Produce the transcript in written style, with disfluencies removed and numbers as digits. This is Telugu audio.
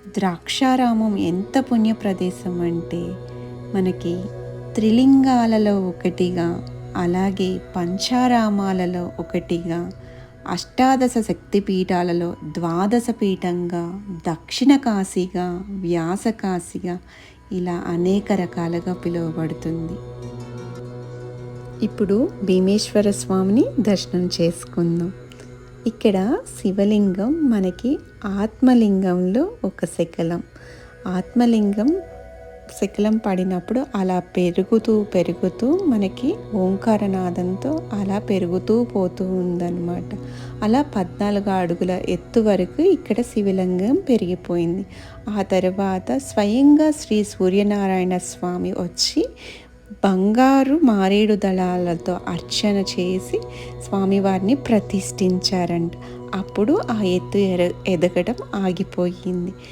ద్రాక్షారామం ఎంత పుణ్య ప్రదేశం అంటే మనకి త్రిలింగాలలో ఒకటిగా, అలాగే పంచారామాలలో ఒకటిగా, అష్టాదశ శక్తిపీఠాలలో ద్వాదశ పీఠంగా, దక్షిణ కాశీగా, వ్యాస కాశీగా ఇలా అనేక రకాలుగా పిలువబడుతుంది. ఇప్పుడు భీమేశ్వర స్వామిని దర్శనం చేసుకుందాం. ఇక్కడ శివలింగం మనకి ఆత్మలింగంలో ఒక శకలం. ఆత్మలింగం శకలం పడినప్పుడు అలా పెరుగుతూ పెరుగుతూ మనకి ఓంకారనాదంతో అలా పెరుగుతూ పోతూ ఉందన్నమాట. అలా 14 అడుగుల ఎత్తు వరకు ఇక్కడ శివలింగం పెరిగిపోయింది. ఆ తర్వాత స్వయంగా శ్రీ సూర్యనారాయణ స్వామి వచ్చి బంగారు మారేడు దళాలతో అర్చన చేసి స్వామివారిని ప్రతిష్ఠించారంట. అప్పుడు ఆ ఎత్తు ఎదగడం ఆగిపోయింది.